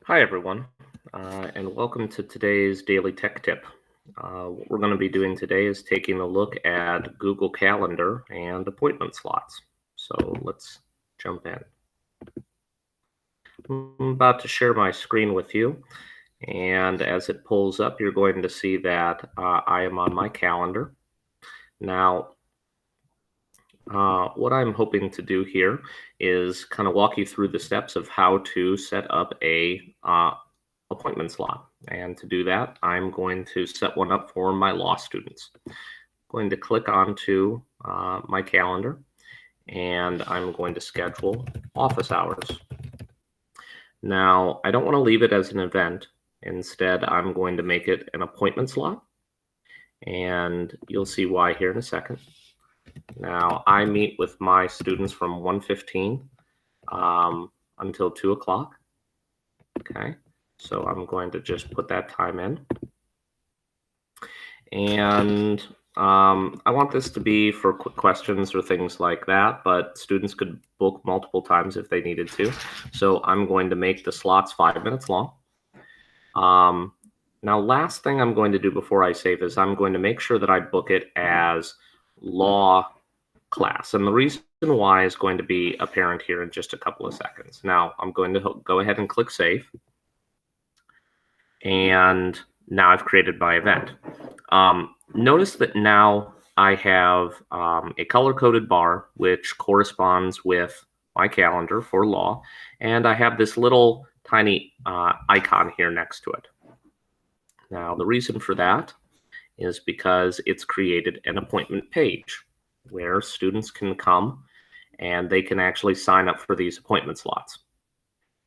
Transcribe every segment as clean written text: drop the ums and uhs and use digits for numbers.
Hi, everyone, and welcome to today's Daily Tech Tip. What we're going to be doing today is taking a look at Google Calendar and appointment slots. So let's jump in. I'm about to share my screen with you, and as it pulls up, you're going to see that I am on my calendar. Now, what I'm hoping to do here is kind of walk you through the steps of how to set up a appointment slot. And to do that, I'm going to set one up for my law students. I'm going to click onto my calendar, and I'm going to schedule office hours. Now, I don't want to leave it as an event. Instead, I'm going to make it an appointment slot, and you'll see why here in a second. Now, I meet with my students from 1:15 until 2 o'clock. Okay, so I'm going to just put that time in. And I want this to be for quick questions or things like that, but students could book multiple times if they needed to. So I'm going to make the slots 5 minutes long. Now, last thing I'm going to do before I save is I'm going to make sure that I book it as law class. And the reason why is going to be apparent here in just a couple of seconds. Now, I'm going to go ahead and click save. And now I've created my event. Notice that now I have a color-coded bar, which corresponds with my calendar for law. And I have this little tiny icon here next to it. Now, the reason for that is because it's created an appointment page where students can come and they can actually sign up for these appointment slots.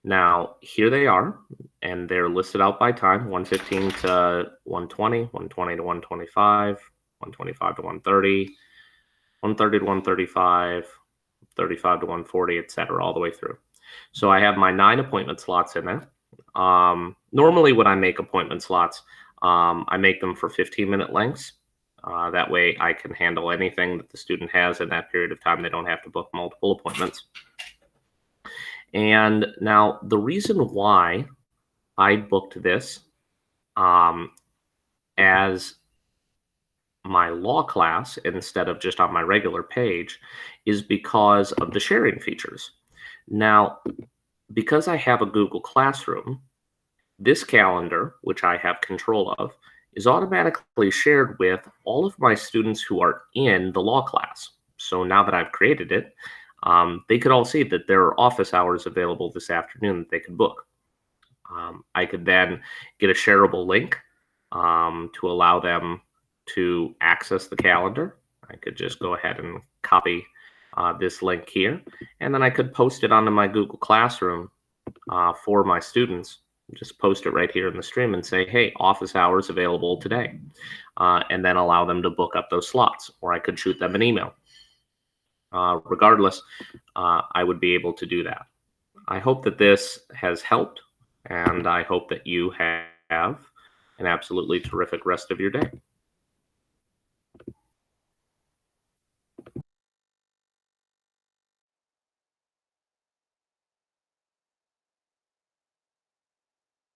Now, here they are, and they're listed out by time, 1:15 to 1:20, 1:20 to 1:25, 1:25 to 1:30, 1:30 to 1:35, 35 to 1:40, etc., all the way through. So I have my 9 appointment slots in there. Normally, when I make appointment slots, I make them for 15-minute lengths. That way, I can handle anything that the student has in that period of time. They don't have to book multiple appointments. And now the reason why I booked this as my law class instead of just on my regular page is because of the sharing features. Now, because I have a Google Classroom, this calendar, which I have control of, is automatically shared with all of my students who are in the law class. So now that I've created it, they could all see that there are office hours available this afternoon that they could book. I could then get a shareable link to allow them to access the calendar. I could just go ahead and copy this link here, and then I could post it onto my Google Classroom for my students. Just post it right here in the stream and say, hey, office hours available today, and then allow them to book up those slots, or I could shoot them an email. Regardless, I would be able to do that. I hope that this has helped, and I hope that you have an absolutely terrific rest of your day.